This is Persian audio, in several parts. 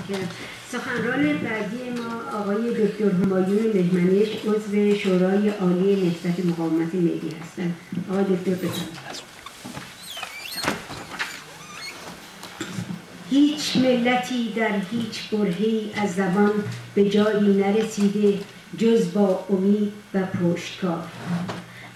متشکرم. سخنران بعدی ما آقای دکتر همایون مهمنش، عضو شورای عالی نهضت مقاومت ملی هستند. آقای دکتر بفرمایید. هیچ ملتی در هیچ برهه‌ای از زبان به جایی نرسیده جز با امید و پشتکار.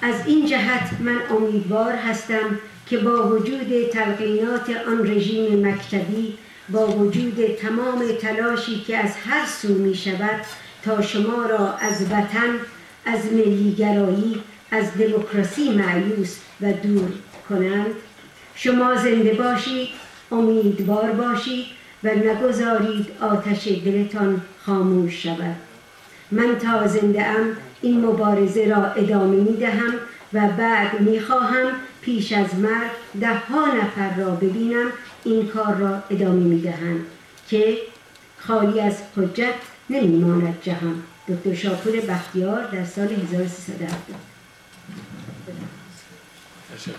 از این جهت من امیدوار هستم که با وجود تلقینات آن رژیم مکتبی، با وجود تمام تلاشی که از هر سو می شود تا شما را از وطن، از ملیگرایی، از دموکراسی مایوس و دور کنند، شما زنده باشید، امیدوار باشید و نگذارید آتش دلتان خاموش شود. من تا زنده ام این مبارزه را ادامه می دهم و بعد می خواهم پیش از مرگ 10 نفر را ببینم این کار را ادامه می دهند که خالی از حجت نمی ماند جهان. دکتر شاپور بختیار در سال 1370. تشکر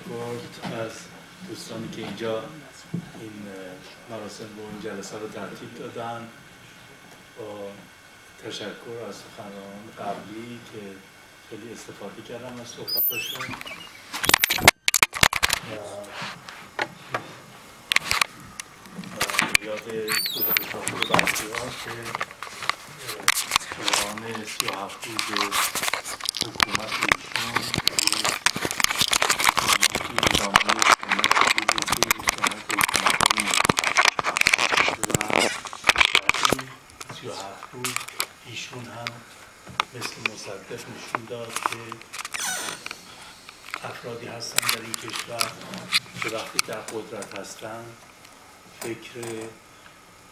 از دوستانی که اینجا این مراسم و این جلسه رو ترتیب دادن. با تشکر از سخنرانان قبلی که خیلی استفاده کردم از صحبتاشون. یاد دکتر شاپور بختیار که دوران 37 روز حکومت ایشون ایشون هم مثل مصدق نشون داد که افرادی هستن در این کشور که وقتی در قدرت هستن فکر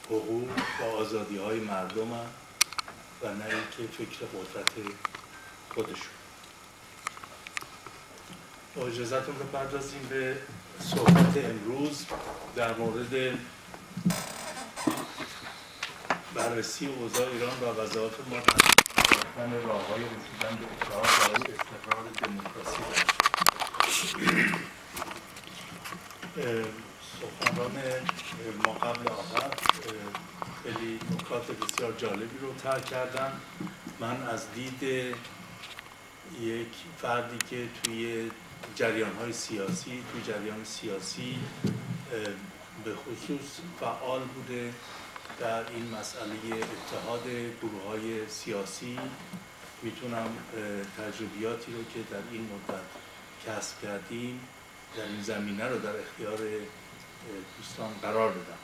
حقوق و آزادی های مردم هم و نه اینکه فکر قدرت خودشون. با اجازتون بپردازیم به صحبت امروز در مورد بررسی اوضاع ایران و وظایف ما در راه‌های رسیدن به اتحاد برای استقرار دموکراسی سخنران ما قبل آخر خیلی نکات بسیار جالبی رو طرح کردن. من از دید یک فردی که توی جریان‌های سیاسی، توی جریان سیاسی به خصوص فعال بوده در این مسئله اتحاد گروه‌های سیاسی، میتونم تجربیاتی رو که در این مدت کسب کردیم در این زمینه رو در اختیار دوستان قرار بدم.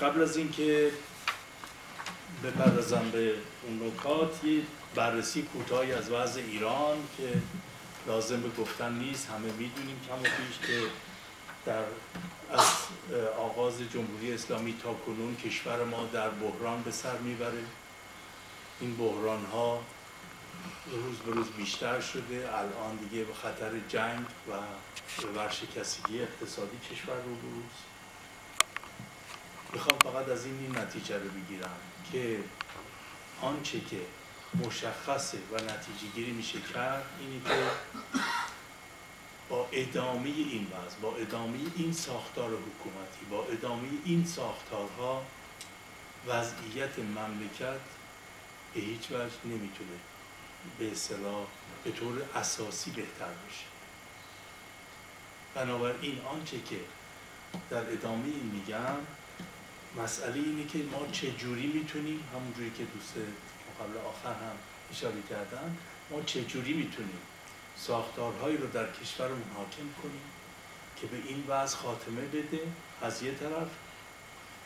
قبل از اینکه بپردازم به اون نکات، یه بررسی کوتاهی از وضع ایران که لازم به گفتن نیست، همه میدونیم کم و بیش که از آغاز جمهوری اسلامی تا کنون کشور ما در بحران به سر میبره. این بحران ها روز به روز بیشتر شده. الان دیگه به خطر جنگ و به ورشکستگی اقتصادی کشور روبروست. میخوام فقط از این نتیجه رو بگیرم که آنچه که مشخصه و نتیجه گیری میشه کرد اینه که با ادامه این وضع، با ادامه این ساختار حکومتی، با ادامه این ساختارها، وضعیت مملکت به هیچ وجه نمیتونه به اصطلاح به طور اساسی بهتر بشه. بنابراین آنچه که در ادامه این میگم، مسئله اینه که ما چجوری میتونیم، همونجوری که دوست قبل آخر هم اشاره کردن، ما چجوری میتونیم ساختارهایی رو در کشورمون حاکم کنیم که به این وضع خاتمه بده از یه طرف،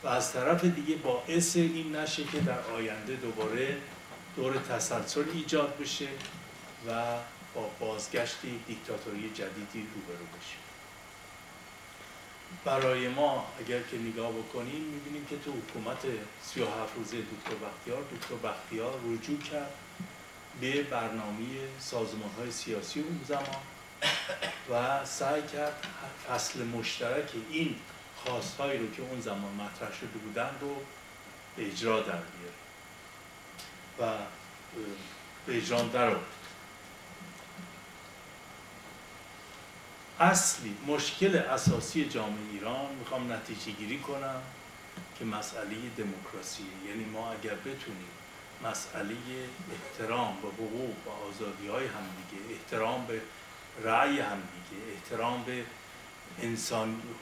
و از طرف دیگه باعث این نشه که در آینده دوباره دور تسلسل ایجاد بشه و با بازگشت دیکتاتوری جدیدی روبرو بشه. برای ما اگر که نگاه بکنیم میبینیم که تو حکومت 37 روزه دکتر بختیار رجوع کرد به برنامه سازمان‌های سیاسی اون زمان و سعی کرد فصل مشترک این خواستهایی رو که اون زمان مطرح شده بودن رو به اجرا در بیاره و به اجرا در آورد. اصلی مشکل اساسی جامعه ایران میخوام نتیجه گیری کنم که مسئله دموکراسی، یعنی ما اگر بتونیم مسئله احترام به حقوق و آزادی‌های همدیگه، احترام به رأی همدیگه، احترام به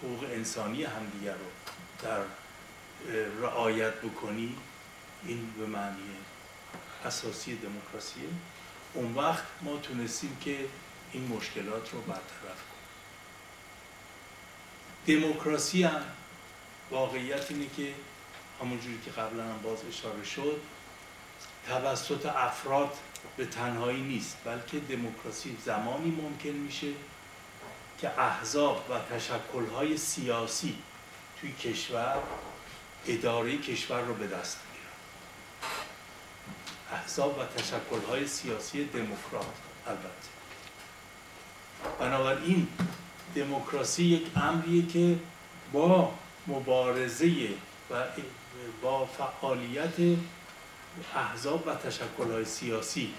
حقوق انسانی همدیگه رو در رعایت بکنی، این به معنی اساسی دموکراسیه، اون وقت ما تونستیم که این مشکلات رو برطرف کنیم. دموکراسی هم واقعیت اینه که همونجوری که قبلا هم باز اشاره شد توسط افراد به تنهایی نیست، بلکه دموکراسی زمانی ممکن میشه که احزاب و تشکل‌های سیاسی توی کشور اداره کشور رو به دست میگیرن. احزاب و تشکل‌های سیاسی دموکرات البته. بنابراین دموکراسی یک امریه که با مبارزه و با فعالیت احزاب و تشکل‌های سیاسی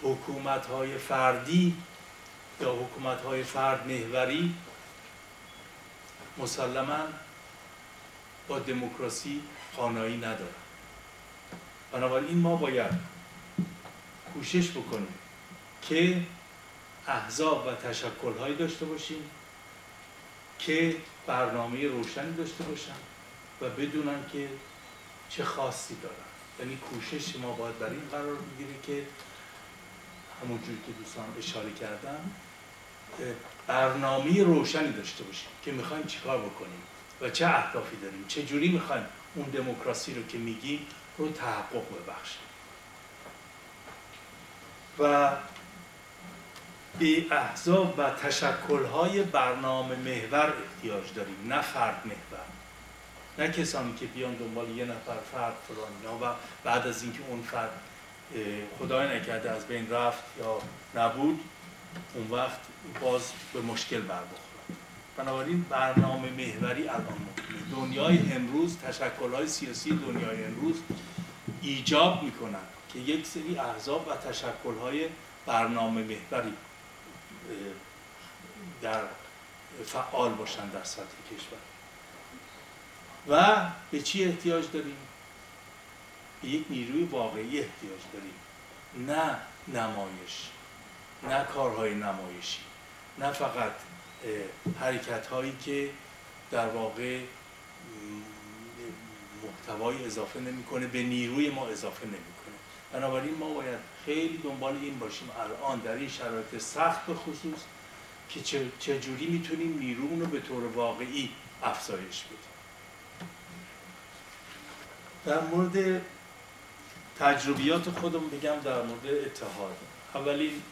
حکومت‌های فردی یا حکومت‌های فرد محوری مسلماً با دموکراسی خانایی ندارن. بنابراین ما باید کوشش بکنیم که احزاب و تشکل‌هایی داشته باشیم که برنامه روشنی داشته باشن و بدونن که چه خاصی دارن. یعنی کوشش ما باید برای این قرار بگیره که همونجور که دوستان اشاره کردن برنامه روشنی داشته باشیم که میخوایم چیکار بکنیم و چه اهدافی داریم، چه جوری میخوایم اون دموکراسی رو که میگیم رو تحقق ببخشیم. و به احزاب و تشکل‌های برنامه محور احتیاج داریم، نه فرد محور، نه کسانی که بیان دنبال یه نفر فرد فلان و بعد از اینکه اون فرد خدای نکرده از بین رفت یا نبود اون وقت باز به مشکل بربخورن. بنابراین برنامه محوری الان ممکنه. دنیای امروز، تشکل‌های سیاسی دنیای امروز ایجاب میکنن که یک سری احزاب و تشکل‌های برنامه محوری در فعال باشن در سطح کشور. و به چی احتیاج داریم؟ به یک نیروی واقعی احتیاج داریم، نه نمایش، نه کارهای نمایشی، نه فقط حرکت‌هایی که در واقع محتوای اضافه نمی‌کنه، به نیروی ما اضافه نمی‌کنه. بنابراین ما باید خیلی دنبال این باشیم الان در این شرایط سخت به خصوص که چجوری میتونیم نیرومون رو به طور واقعی افزایش بدیم. در مورد تجربیات خودم بگم در مورد اتحاد. اولین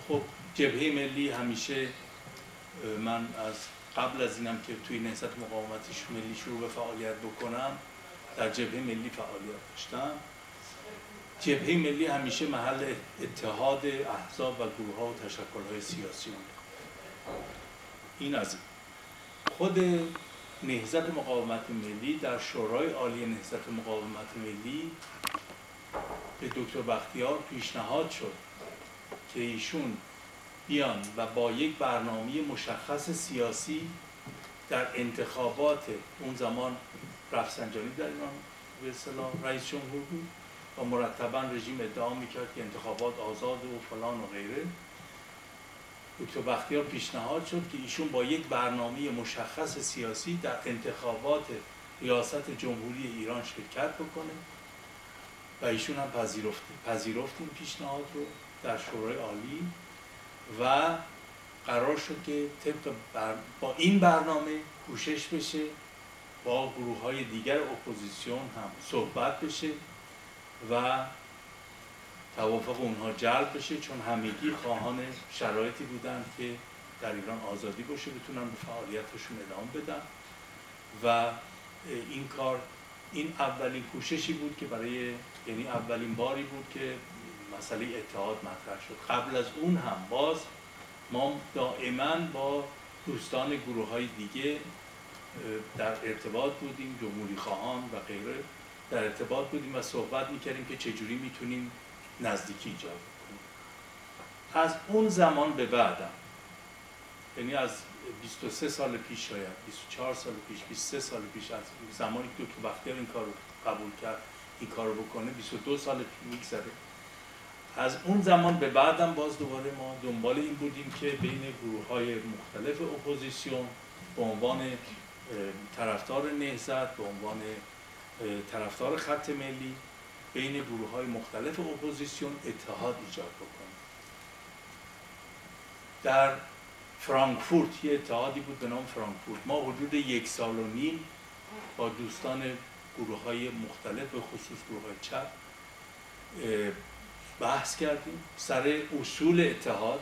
خب جبهه ملی همیشه من از قبل از اینم که توی نهضت مقاومت ملی شروع به فعالیت بکنم در جبهه ملی فعالیت داشتم. جبهه ملی همیشه محل اتحاد احزاب و گروه‌ها و تشکل‌های سیاسی بود. این از این. خود نهضت مقاومت ملی در شورای عالی نهضت مقاومت ملی به دکتر بختیار پیشنهاد شد که ایشون بیان و با یک برنامه مشخص سیاسی در انتخابات اون زمان رفسنجانی در ایران به اصطلاح رئیس جمهور بود و مرتبا رژیم ادعا میکرد که انتخابات آزاد و فلان و غیره. دکتر بختیار پیشنهاد شد که ایشون با یک برنامه مشخص سیاسی در انتخابات ریاست جمهوری ایران شرکت بکنه و ایشون هم پذیرفت این پیشنهاد رو در شورای عالی و قرار شد که با این برنامه کوشش بشه با گروه‌های دیگر اپوزیسیون هم صحبت بشه و توافق اونها جلب بشه، چون همگی خواهان شرایطی بودن که در ایران آزادی باشه، بتونن به فعالیتشون ادامه بدن و این کار این اولین کوششی بود که یعنی اولین باری بود که مسئله اتحاد مطرح شد. قبل از اون هم باز ما دائما با دوستان گروه‌های دیگه در ارتباط بودیم، جمهوری خواهان و غیره در ارتباط بودیم و صحبت می‌کردیم که چجوری میتونیم نزدیکی ایجاد کنیم. از اون زمان به بعدم، یعنی از 23 سال پیش، شاید 24 سال پیش، 23 سال پیش، از زمانی که دکتر بختیار این کار رو قبول کرد این کار رو بکنه 22 سال میگذره. از اون زمان به بعدم باز دوباره ما دنبال این بودیم که بین گروه‌های مختلف اپوزیسیون به عنوان طرفدار نهضت، به عنوان طرفدار خط ملی، بین گروه‌های مختلف اپوزیسیون اتحاد ایجاد بکنیم. در فرانکفورت یه اتحادی بود به نام فرانکفورت. ما حدود 1 سال و نیم با دوستان گروه‌های مختلف به خصوص گروه‌های چپ بحث کردیم سر اصول اتحاد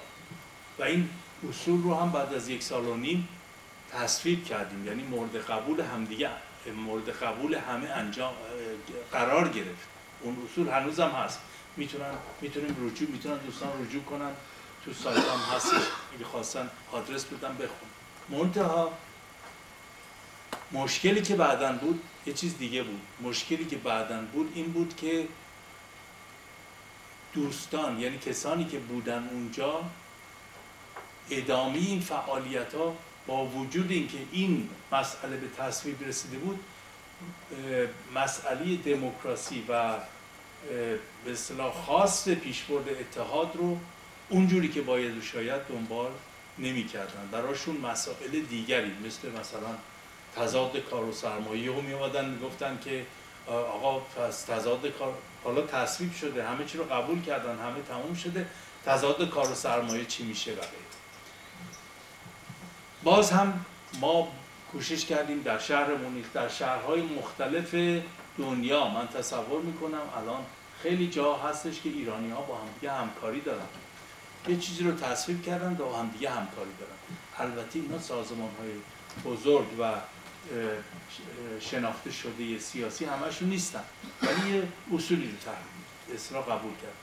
و این اصول رو هم بعد از 1 سال و نیم تصویب کردیم، یعنی مورد قبول همدیگه، مورد قبول همه انجام قرار گرفت. اون اصول هنوزم هست، میتونیم دوستان رجوع کنن، تو سایت هم هست، اگه خواستن آدرس بدم بخون. منتها مشکلی که بعداً بود یه چیز دیگه بود. مشکلی که بعداً بود این بود که دوستان، یعنی کسانی که بودن اونجا، ادامه این فعالیت‌ها با وجود اینکه این مسئله به تصویب رسیده بود، مسئله دموکراسی و به اصطلاح خواست پیشبرد اتحاد رو اونجوری که باید و شاید دنبال نمی‌کردن. براشون مسائل دیگری مثلا تضاد کار و سرمایه رو می‌آمدن میگفتن که آقا پس تضاد کار حالا تصویب شده، همه چی رو قبول کردن، همه تموم شده، تضاد کار و سرمایه چی میشه و غیره. باز هم ما کوشش کردیم در شهر مونیخ، در شهرهای مختلف دنیا، من تصور میکنم الان خیلی جا هستش که ایرانی‌ها با همدیگه همکاری دارن، یه چیزی رو تصویب کردن و با همدیگه همکاری دارن. البته اینا سازمان‌های بزرگ و شناخته شده سیاسی همشون نیستن، ولی یه اصولی رو اصلا قبول کرد.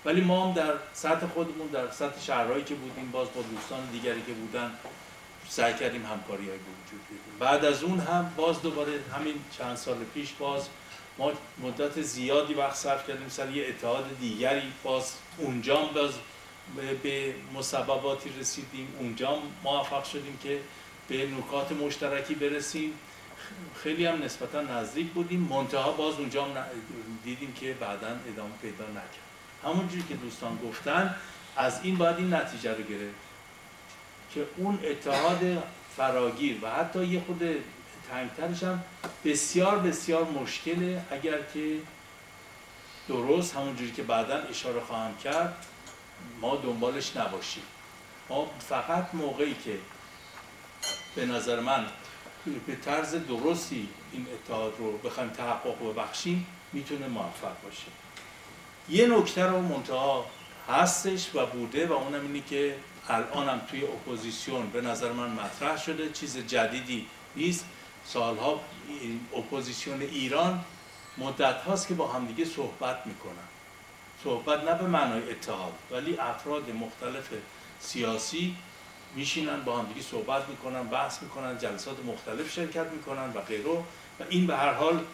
ولی ما هم در سطح خودمون، در سطح شهرهایی که بودیم، باز با دوستان دیگری که بودن سعی کردیم همکاری‌های وجود بدیم. بعد از اون هم باز دوباره همین چند سال پیش باز ما مدت زیادی وقت صرف کردیم سر یه اتحاد دیگری، باز اونجا باز به مسبباتی رسیدیم، اونجا موفق شدیم که به نکات مشترکی برسیم، خیلی هم نسبتا نزدیک بودیم. منتها باز اونجا دیدیم که بعداً ادامه پیدا نکرد. همونجوری که دوستان گفتن، از این باید این نتیجه رو گرفت که اون اتحاد فراگیر و حتی یه خود تنگترش هم بسیار بسیار مشکله اگر که درست همونجوری که بعداً اشاره خواهم کرد ما دنبالش نباشیم. ما فقط موقعی که به نظر من به طرز درستی این اتحاد رو بخوایم تحقق ببخشیم میتونه موفق باشه. یه نکته رو منتها هستش و بوده و اونم اینه که الانم توی اپوزیسیون به نظر من مطرح شده، چیز جدیدی نیست. سالها اپوزیسیون ایران مدت هاست که با همدیگه صحبت میکنن، صحبت نه به معنای اتحاد، ولی افراد مختلف سیاسی میشینن با هم دیگه صحبت میکنن، بحث میکنن، جلسات مختلف شرکت میکنن و غیره. و این به هر حال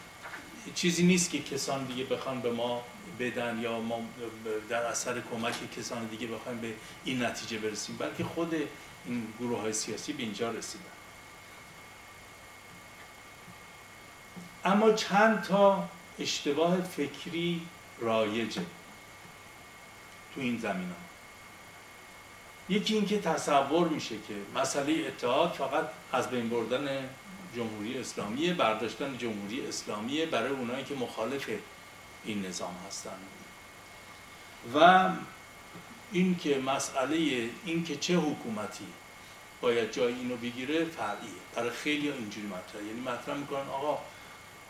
چیزی نیست که کسان دیگه بخوان به ما بدن یا ما در اثر کمک کسان دیگه بخوایم به این نتیجه برسیم، بلکه خود این گروه های سیاسی به اینجا رسیدن. اما چند تا اشتباه فکری رایجه تو این زمینه. یکی اینکه تصور میشه که مسئله اتحاد فقط از بین بردن جمهوری اسلامیه، برداشتن جمهوری اسلامیه برای اونایی که مخالف این نظام هستن و این که مسئله این که چه حکومتی باید جای اینو بگیره فرعیه. برای خیلی اینجوری مطرحه، یعنی مطرح میکنن آقا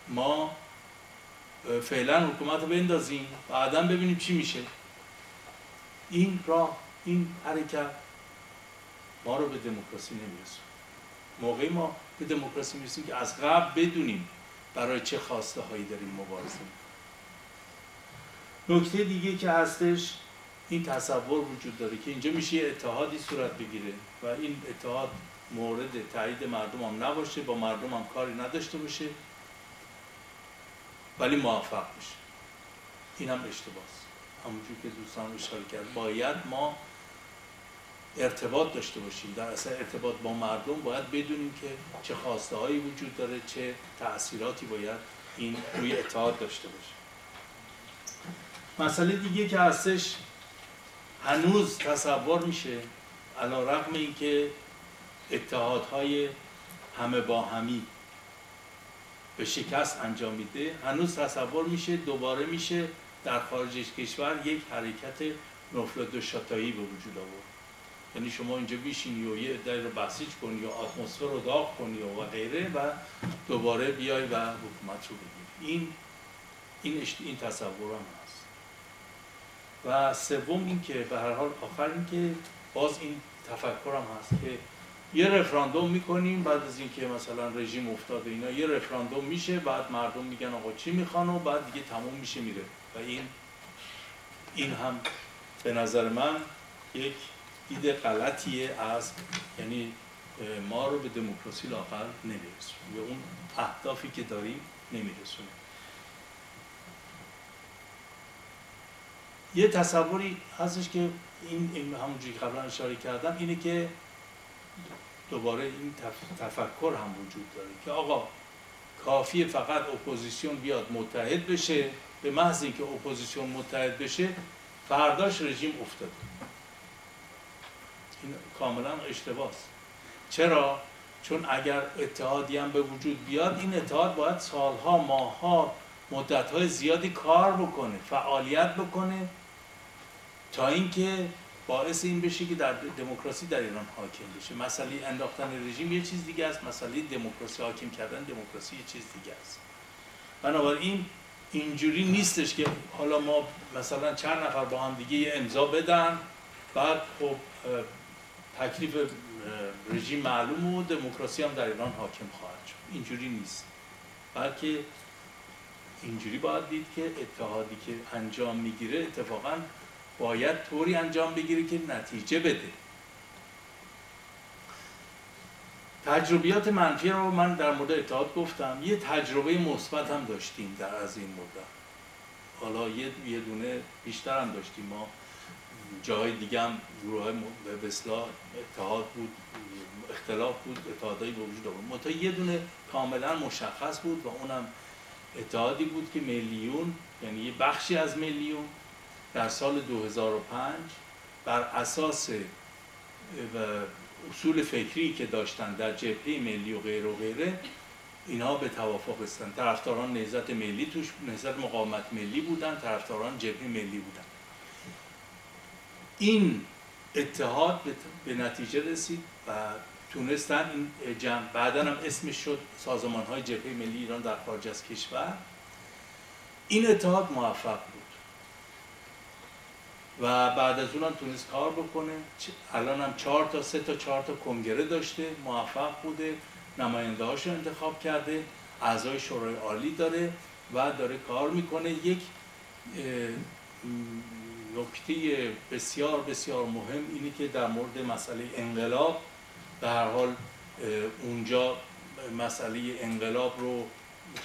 ما فعلا حکومت رو بندازیم بعداً ببینیم چی میشه. این راه، این حرکت ما رو به دموکراسی نمیرسونه. موقعی ما به دموکراسی میرسیم که از قبل بدونیم برای چه خواسته هایی داریم مبارزه میکنیم. نکته دیگه که هستش این تصور وجود داره که اینجا میشه یه اتحادی صورت بگیره و این اتحاد مورد تایید مردم هم نباشه، با مردم هم کاری نداشته باشه ولی موفق بشه. این هم اشتباهه. همونجور که دوستان اشاره کرد باید ما ارتباط داشته باشیم. در اصل ارتباط با مردم باید بدونیم که چه خواسته هایی وجود داره، چه تأثیراتی باید این روی اتحاد داشته باشه. مسئله دیگه که هستش، هنوز تصور میشه علیرغم اینکه اتحادهای همه با همی به شکست انجام میده، هنوز تصور میشه دوباره میشه در خارج کشور یک حرکت نفرت و شتایی به وجود آورد. یعنی شما اینجا بیشینی و یه عده‌ای رو بسیج کنی و اتمسفر رو داغ کنی و غیره و دوباره بیای و حکومت رو بگیری. این تصور هم هست. و سوم این که به هر حال آخر این که باز این تفکر هم هست که یه رفراندوم میکنیم بعد از اینکه مثلا رژیم افتاده اینا، یه رفراندوم میشه، بعد مردم میگن آقا چی میخوان و بعد دیگه تموم میشه میره. و این هم به نظر من یک دید غلطیه از، یعنی ما رو به دموکراسی لااقل نمیرسونه، به اون اهدافی که داریم نمیرسونه. یه تصوری هستش که این همونجوری که قبلا اشاره کردم اینه که دوباره این تفکر هم وجود داره که آقا کافیه فقط اپوزیسیون بیاد متحد بشه، به محض اینکه اپوزیسیون متحد بشه فرداش رژیم افتاده. این کاملا اشتباهه. چرا؟ چون اگر اتحادی هم به وجود بیاد، این اتحاد باید سالها، ماهها، مدتهای زیادی کار بکنه، فعالیت بکنه تا اینکه باعث این بشه که در دموکراسی در ایران حاکم بشه. مسئله انداختن رژیم یه چیز دیگه است، مسئله دموکراسی حاکم کردن دموکراسی یه چیز دیگه است. بنابراین اینجوری نیستش که حالا ما مثلا چند نفر با هم دیگه یه امضا بدن بعد خب تکلیف رژیم معلوم و دموکراسی هم در ایران حاکم خواهد شد. اینجوری نیست. بلکه اینجوری باید دید که اتحادی که انجام میگیره اتفاقاً باید طوری انجام بگیره که نتیجه بده. تجربیات منفی رو من در مورد اتحاد گفتم. یه تجربه مثبت هم داشتیم در از این مدت. حالا یه دونه بیشتر هم داشتیم. ما جاهای دیگه هم گروه‌های به اصطلاح اتحاد بود، اختلاف بود، اتحادایی به وجود آورد. منتها یه دونه کاملا مشخص بود و اونم اتحادی بود که ملیون، یعنی یه بخشی از ملیون در سال 2005 بر اساس اصول فکری که داشتن در جبهه ملی و غیره اینها به توافق رسیدن. طرفداران نهضت ملی توش، نهضت مقاومت ملی بودن، طرفداران جبهه ملی بودن. این اتحاد به نتیجه رسید و تونستن این جمع، بعداً هم اسمش شد سازمان‌های جبهه ملی ایران در خارج از کشور. این اتحاد موفق بود و بعد از اون هم تونست کار بکنه. الان هم 3 تا 4 تا کنگره داشته، موفق بوده، نماینده هاشو انتخاب کرده، اعضای شورای عالی داره و داره کار میکنه. یک نکته بسیار بسیار مهم اینه که در مورد مسئله انقلاب، به هر حال اونجا مسئله انقلاب رو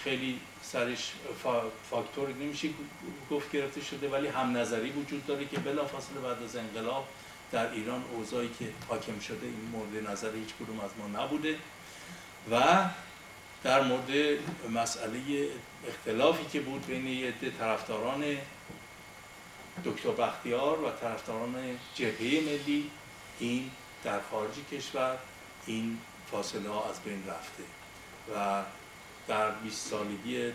خیلی سرش فاکتور نمیشه گفت گرفته شده، ولی هم نظری وجود داره که بلافاصله بعد از انقلاب در ایران اوضاعی که حاکم شده این مورد نظر هیچ کدوم از ما نبوده. و در مورد مسئله اختلافی که بود بین یه عده طرفداران دکتر بختیار و طرفداران جبهه ملی، این در خارج کشور این فاصله ها از بین رفته و در 20 سالگی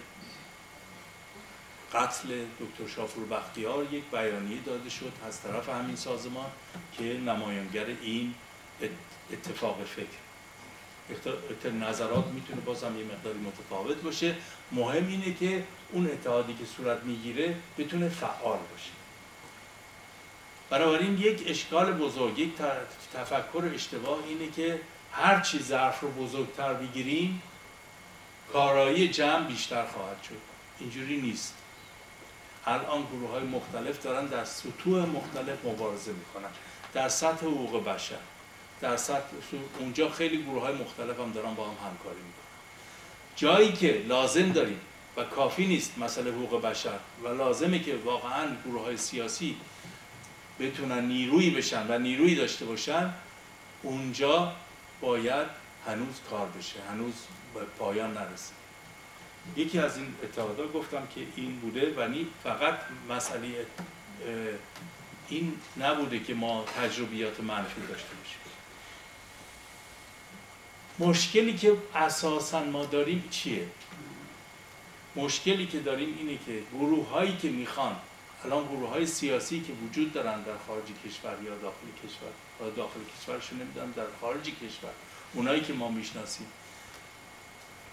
قتل دکتر شاپور بختیار یک بیانیه داده شد از طرف همین سازمان که نمایانگر این اتفاق فکر. نظرات میتونه بازم یه مقداری متفاوت باشه. مهم اینه که اون اتحادی که صورت میگیره بتونه فعال باشه. بنابراین یک اشکال بزرگ، یک تفکر اشتباه اینه که هر چی ظرف رو بزرگتر بگیریم کارایی جمع بیشتر خواهد شد. اینجوری نیست. الان گروه‌های مختلف دارن در سطوح مختلف مبارزه میکنن. در سطح حقوق بشر، در سطح اونجا خیلی گروه‌های مختلف هم دارن با هم همکاری میکنن. جایی که لازم داریم و کافی نیست مسئله حقوق بشر و لازمه که واقعاً گروه‌های سیاسی بتونن نیرویی بشن و نیرویی داشته باشن، اونجا باید هنوز کار بشه، هنوز به پایان نرسه. یکی از این اتحادها گفتم که این بوده و فقط مسئله این نبوده که ما تجربیات منفی داشته باشیم. مشکلی که اساساً ما داریم چیه؟ مشکلی که داریم اینه که گروه‌هایی که میخوان، الان گروه‌های سیاسی که وجود دارن در خارج کشور یا داخل کشور، یا داخل کشورشون نمیدونم در خارج کشور، اونایی که ما میشناسیم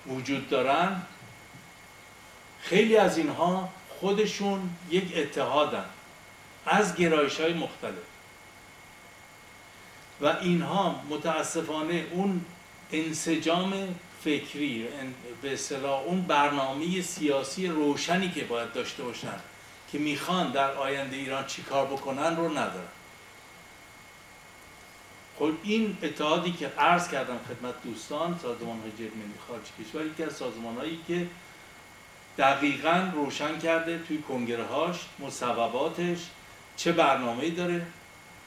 وجود دارن، خیلی از اینها خودشون یک اتحادن از گرایش‌های مختلف و اینها متاسفانه اون انسجام فکری، به اصطلاح اون برنامه سیاسی روشنی که باید داشته باشن که میخوان در آینده ایران چی کار بکنن رو ندارن. خب این اتحادی که عرض کردم خدمت دوستان، سازمان‌های جبهه خارج کشور، یکی از سازمان‌هایی که دقیقاً روشن کرده توی کنگره‌هاش مصوباتش چه برنامه‌ای داره،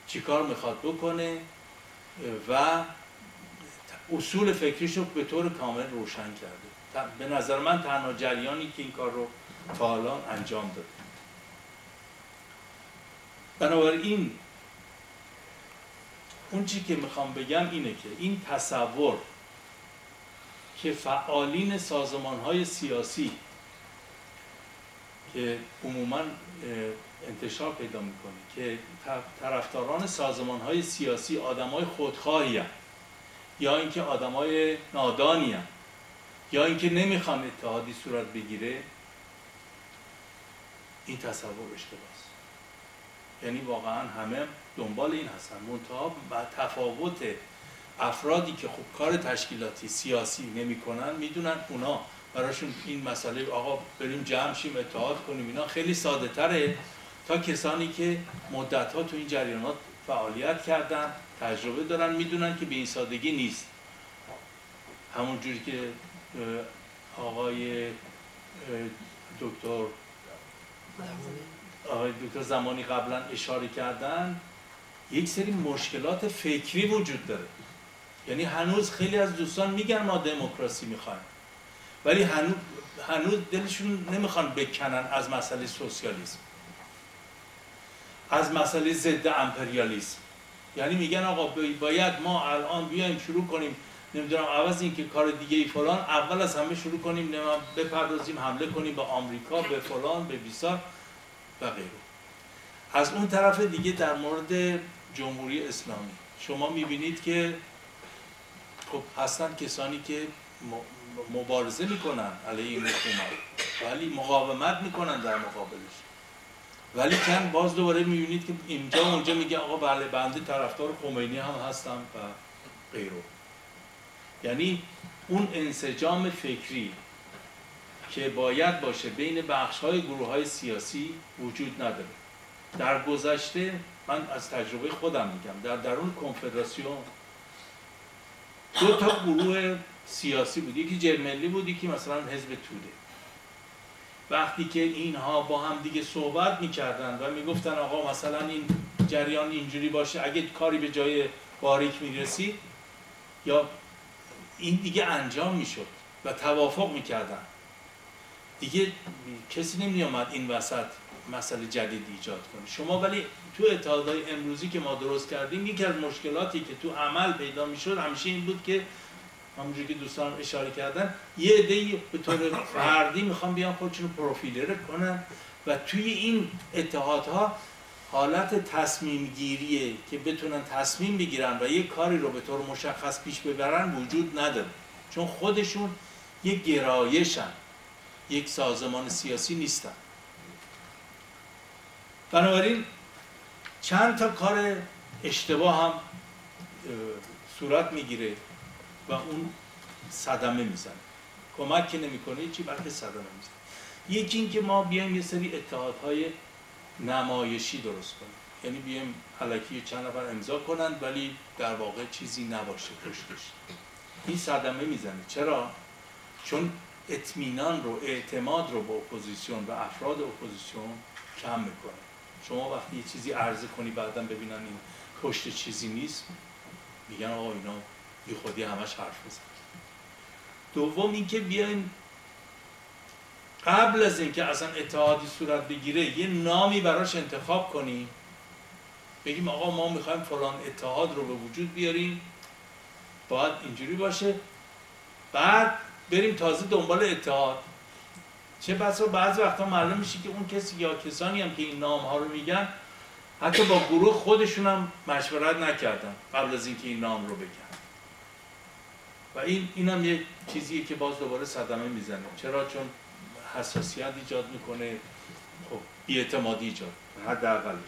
چی کار میخواد بکنه و اصول فکریش رو به طور کامل روشن کرده. به نظر من تنها جریانی که این کار رو تا الان انجام داده. بنابراین اون چی که میخوام بگم اینه که این تصور که فعالین سازمان‌های سیاسی که عموماً انتشار پیدا میکنه که طرفداران سازمان‌های سیاسی آدمای خودخواهی هستند، یا اینکه آدمای نادانی هستند، یا اینکه نمیخوان اتحادی صورت بگیره، این تصور اشتباهه. یعنی واقعا همه دنبال این هستن، منتها تفاوت افرادی که خب کار تشکیلاتی سیاسی نمیکنن میدونن اونا براشون این مسئله آقا بریم جمع شیم اتحاد کنیم اینا خیلی ساده تره تا کسانی که مدت‌ها تو این جریانات فعالیت کردن، تجربه دارن، میدونن که به این سادگی نیست. همون جوری که آقای دکتر زمانی قبلا اشاره کردن، یک سری مشکلات فکری وجود داره. یعنی هنوز خیلی از دوستان میگن ما دموکراسی میخوایم، ولی هنوز دلشون نمیخوان بکنن از مسئله سوسیالیسم، از مسئله ضد امپریالیسم. یعنی میگن آقا باید ما الان بیایم شروع کنیم، نمیدونم عوض این که کار دیگه ای فلان، اول از همه شروع کنیم بپردازیم حمله کنیم به آمریکا، به فلان، به بیسار و غیره. از اون طرف دیگه در مورد جمهوری اسلامی شما میبینید که خب هستن کسانی که مبارزه میکنن علیه این حکومت ولی مقاومت میکنن در مقابلش، ولی کن باز دوباره میبینید که اینجا اونجا میگه آقا بله بنده طرفدار خمینی هم هستم و غیره. یعنی اون انسجام فکری که باید باشه بین بخش‌های گروه‌های سیاسی وجود نداره. در گذشته من از تجربه خودم میگم، در درون کنفدراسیون دو تا گروه سیاسی بود، یکی جرملی بود، یکی مثلا حزب توده. وقتی که اینها با هم دیگه صحبت میکردن و میگفتن آقا مثلا این جریان اینجوری باشه، اگه کاری به جای باریک میرسید یا این دیگه انجام میشد و توافق میکردن، دیگه کسی نمی‌آمد این وسط مسئله جدید ایجاد کنه. شما ولی تو اتحادهای امروزی که ما درست کردیم، یکی از مشکلاتی که تو عمل پیدا میشد همیشه این بود که همونجوری که دوستان اشاره کردن، یه عده‌ای به طور فردی میخوان بیان خودشون رو پروفیلر کنن و توی این اتحادها حالت تصمیم گیریه که بتونن تصمیم بگیرن و یک کاری رو به طور مشخص پیش ببرن وجود نداره، چون خودشون یک گرایشن، یک سازمان سیاسی نیستن. بنابراین چند تا کار اشتباه هم صورت میگیره و اون صدمه میزنه، کمک که نمیکنه چی بلکه صدمه میزنه. یکی این که ما بیایم یه سری اتحادهای نمایشی درست کنیم، یعنی بیایم الکی چند نفر امضا کنن ولی در واقع چیزی نباشه پشتش. این صدمه میزنه. چرا؟ چون اطمینان رو، اعتماد رو به اپوزیسیون و افراد اپوزیسیون کم میکنه. شما وقتی یه چیزی عرضه کنی بعداً ببینن این پشت چیزی نیست، میگن آقا اینا بی خودی همش حرف بزن. دوم اینکه بیاین قبل از اینکه اصلا اتحادی صورت بگیره یه نامی براش انتخاب کنیم، بگیم آقا ما میخوایم فلان اتحاد رو به وجود بیاریم، باید اینجوری باشه، بعد بریم تازه دنبال اتحاد. چه بسا بعضی وقتا معلوم میشه که اون کسی یا کسانی هم که این نام ها رو میگن حتی با گروه خودشون هم مشورت نکردن قبل از اینکه این نام رو بگن، و این هم یه چیزیه که باز دوباره صدمه میزنه. چرا؟ چون حساسیت ایجاد میکنه، خب بی‌اعتمادی ایجاد حداقلش.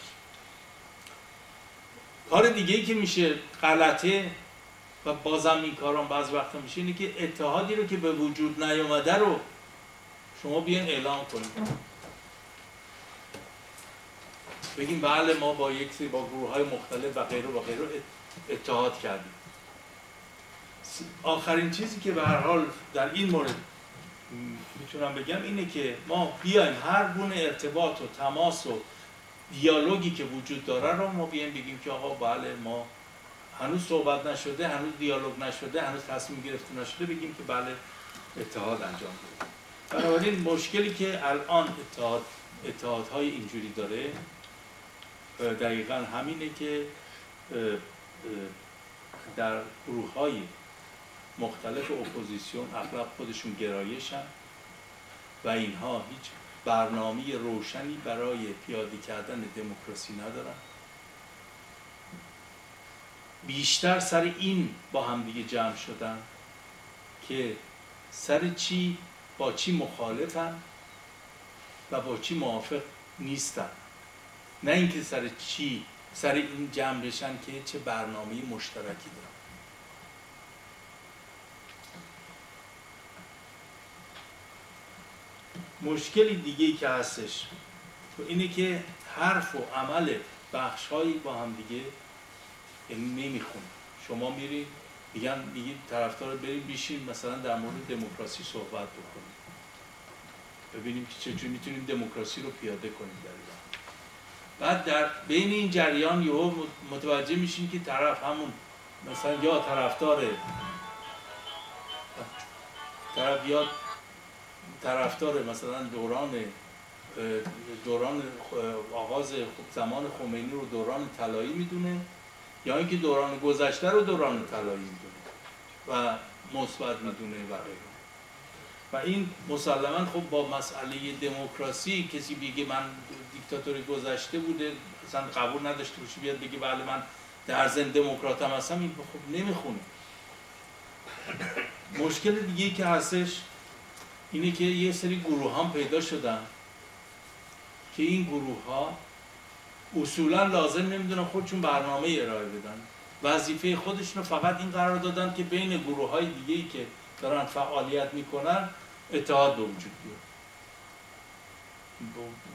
کار دیگه ای که میشه غلطه و بازم این کارام بعض وقتا میشه اینه که اتحادی رو که به وجود نیامده رو شما بیان اعلام کنید، بگیم بله ما با یک سری با گروه‌های مختلف و غیره و غیره اتحاد کردیم. آخرین چیزی که به هر حال در این مورد میتونم بگم اینه که ما بیایم هر گونه ارتباط و تماس و دیالوگی که وجود داره رو ما بیایم بگیم که آقا بله ما هنوز صحبت نشده، هنوز دیالوگ نشده، هنوز تصمیم گرفته نشده، بگیم که بله اتحاد انجام بده. بنابراین مشکلی که الان اتحادهای اینجوری داره دقیقا همینه که در گروه‌های مختلف اپوزیسیون اغلب خودشون گرایشن و اینها هیچ برنامه روشنی برای پیاده کردن دموکراسی ندارن، بیشتر سر این با هم دیگه جمع شدن که سر چی با چی مخالفن و با چی موافق نیستن، نه اینکه سر این جمع بشن که چه برنامه مشترکی دارن. مشکلی دیگه‌ای که هستش اینه که حرف و عمل بخش‌هایی با هم دیگه نمیخونه. شما میرید میگید طرفدار بریم بیشین مثلا در مورد دموکراسی صحبت بکنیم، ببینیم که چجوری میتونیم دموکراسی رو پیاده کنیم در ایران. بعد در بین این جریان یهو متوجه میشین که طرف همون مثلا یا طرفدار مثلا دوران آغاز زمان خمینی رو دوران طلایی میدونه، یا اینکه دوران گذشته رو دوران طلایی میدونه و مثبت میدونه و غیره. و این مسلماً خب با مسئله دموکراسی کسی بگه من دیکتاتوری گذشته بوده اصلا قبول نداشته باشه، بیاد بگه بله من در ضمن دموکراتم هستم، این خب نمیخونه. مشکل دیگه‌ای که هستش اینه که یه سری گروه هم پیدا شدن که این گروه ها اصولا لازم نمیدونن خودشون برنامه ارائه بدن، وظیفه خودشون رو فقط این قرار دادن که بین گروه های دیگه‌ای که دارن فعالیت میکنن اتحاد به وجود بیاد.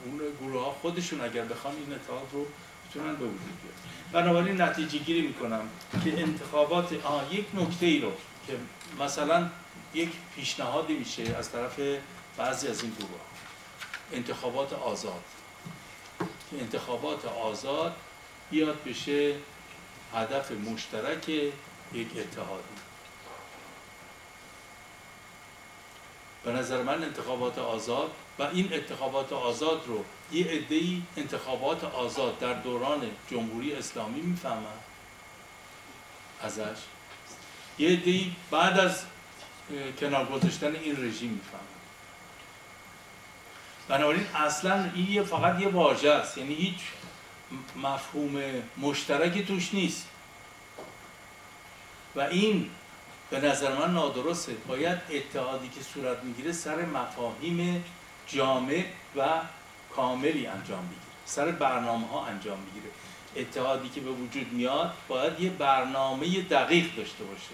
اون گروه ها خودشون اگر بخوان این اتحاد رو میتونن به وجود بیاد. بنابراین نتیجه گیری میکنم که انتخابات یک نکته ای رو که مثلا یک پیشنهادی میشه از طرف بعضی از این گروه، انتخابات آزاد، که انتخابات آزاد بیاد بشه هدف مشترک یک اتحادی. به نظر من انتخابات آزاد و این انتخابات آزاد رو یه عده‌ای انتخابات آزاد در دوران جمهوری اسلامی میفهمن ازش، یه عده‌ای بعد از کنار گذاشتن این رژیم میفهمن. بنابراین اصلا این فقط یه واژه است، یعنی هیچ مفهوم مشترکی توش نیست و این به نظر من نادرسته. باید اتحادی که صورت میگیره سر مفاهیم جامع و کاملی انجام بگیره، سر برنامه ها انجام بگیره. اتحادی که به وجود میاد باید یه برنامه دقیق داشته باشه،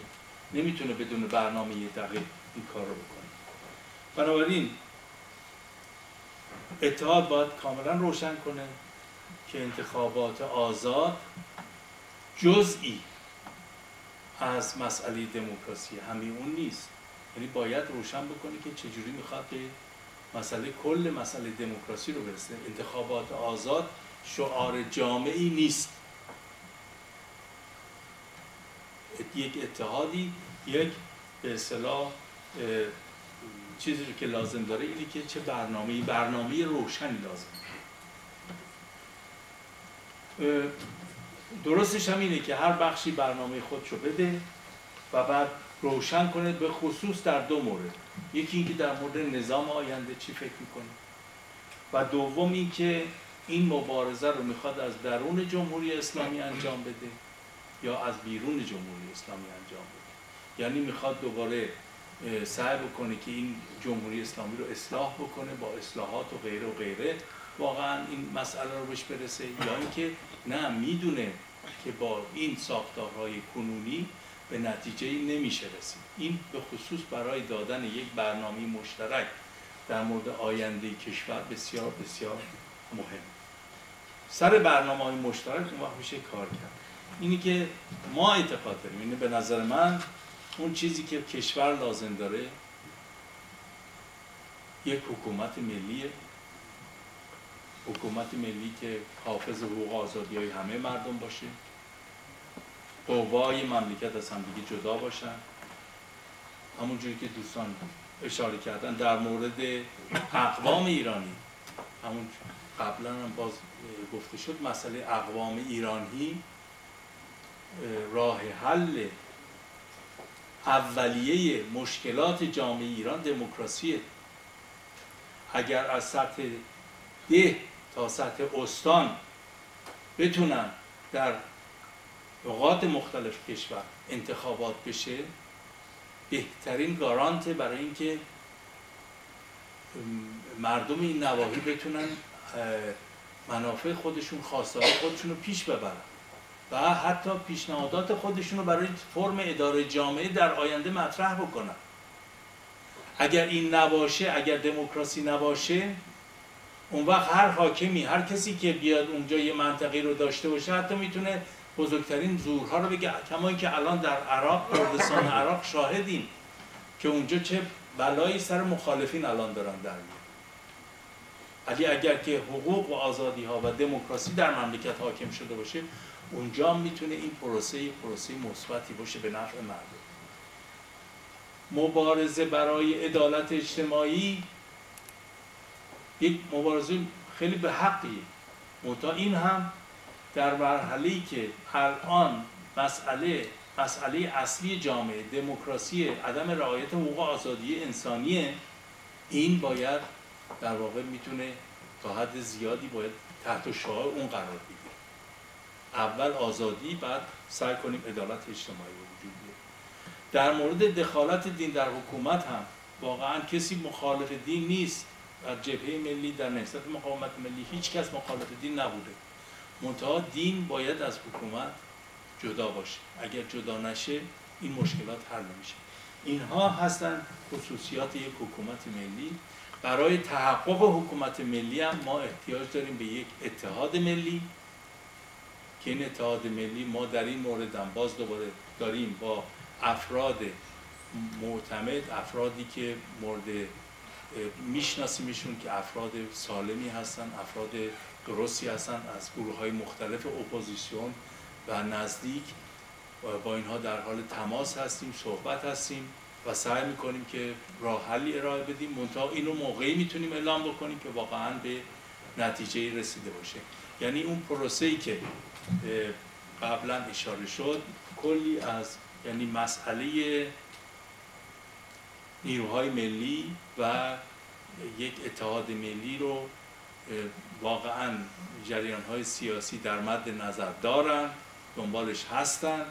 نمیتونه بدون برنامه دقیق این کار رو بکنه. بنابراین اتحاد باید کاملا روشن کنه که انتخابات آزاد جزئی از مسئله دموکراسی همین اون نیست، یعنی باید روشن بکنه که چجوری میخواد به مسئله کل مسئله دموکراسی رو برسه. انتخابات آزاد شعار جامعی نیست. یک اتحادی، یک به اصطلاح چیزی که لازم داره اینه که چه برنامه روشنی لازم. درستش هم اینه که هر بخشی برنامه خودشو بده و بعد روشن کنه، به خصوص در دو مورد. یکی اینکه در مورد نظام آینده چی فکر میکنه و دوم اینکه این مبارزه رو میخواد از درون جمهوری اسلامی انجام بده یا از بیرون جمهوری اسلامی انجام بده. یعنی میخواد دوباره سعی بکنه که این جمهوری اسلامی رو اصلاح بکنه با اصلاحات و غیره و غیره، واقعا این مسئله رو بهش برسه، یا اینکه نه میدونه که با این ساختارهای کنونی به نتیجه نمیشه رسید. این به خصوص برای دادن یک برنامه مشترک در مورد آینده کشور بسیار بسیار مهم. سر برنامه‌های مشترک اون وقت میشه کار کرد. اینی که ما اعتقاد داریم، اینه به نظر من اون چیزی که کشور لازم داره یک حکومت ملیه، حکومت ملی که حافظ حقوق آزادی‌های همه مردم باشه، قوای مملکت از همدیگه جدا باشن، همونجوری که دوستان اشاره کردن در مورد اقوام ایرانی، همون قبلا هم باز گفته شد، مسئله اقوام ایرانی راه حل اولیه مشکلات جامعه ایران دموکراسیه. اگر از سطح ده تا سطح استان بتونن در نقاط مختلف کشور انتخابات بشه، بهترین گارانت برای اینکه مردم این نواحی بتونن منافع خودشون، خواسته‌های خودشون رو پیش ببرن و حتی پیشنهادات خودشون رو برای فرم اداره جامعه در آینده مطرح بکنن. اگر این نباشه، اگر دموکراسی نباشه، اون وقت هر حاکمی، هر کسی که بیاد اونجا یه منطقه رو داشته باشه، حتی میتونه بزرگترین زورها رو بگه، کما اینکه الان در عراق، کردستان عراق شاهدیم که اونجا چه بلایی سر مخالفین الان دارن در میاد. ولی اگر که حقوق و آزادی ها و دموکراسی در مملکت حاکم شده باشه، اونجا میتونه این پروسه مثبتی باشه به نفع مردم. مبارزه برای عدالت اجتماعی یک مبارزه خیلی به حقیه، منتها این هم در مرحله‌ای که الان مسئله اصلی جامعه دموکراسی، عدم رعایت حقوق آزادی انسانیه، این باید در واقع میتونه تا حد زیادی باید تحت شعار اون قرار بگیره. اول آزادی، بعد سعی کنیم عدالت اجتماعی رو وجود بیاره. در مورد دخالت دین در حکومت هم واقعا کسی مخالف دین نیست. در جبهه ملی، در نهضت مقاومت ملی هیچ کس مخالف دین نبوده، منتها دین باید از حکومت جدا باشه. اگر جدا نشه این مشکلات حل نمیشه. اینها هستن خصوصیات یک حکومت ملی. برای تحقق حکومت ملی هم ما احتیاج داریم به یک اتحاد ملی که این اتحاد ملی ما در این مورد هم باز دوباره داریم با افراد معتمد، افرادی که مورد میشناسیمشون که افراد سالمی هستن، افراد درستی هستن، از گروه‌های مختلف اپوزیسیون و نزدیک، با اینها در حال تماس هستیم، صحبت هستیم و سعی میکنیم که راه حلی ارائه بدیم. منتها اینو موقعی میتونیم اعلام بکنیم که واقعاً به نتیجه رسیده باشه. یعنی اون پروسه‌ای که قبلا اشاره شد، کلی از یعنی مسئله نیروهای ملی و یک اتحاد ملی رو واقعاً جریان‌های سیاسی در مد نظر دارن، دنبالش هستن،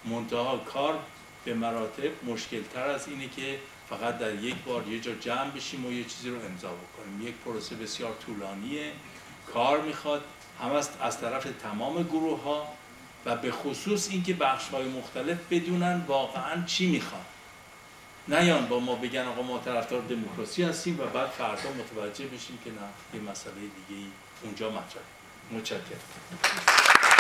منتها کار به مراتب مشکل‌تر از اینه که فقط در یک بار یه جا جمع بشیم و یه چیزی رو امضا بکنیم. یک پروسه بسیار طولانیه، کار میخواد هم از طرف تمام گروه‌ها و به خصوص اینکه بخش‌های مختلف بدونن واقعاً چی میخوان. نیان با ما بگن آقا ما طرفدار دموکراسی هستیم و بعد فردا متوجه بشیم که نه، یه مسئله دیگه‌ای اونجا مطرحه. متشکرم.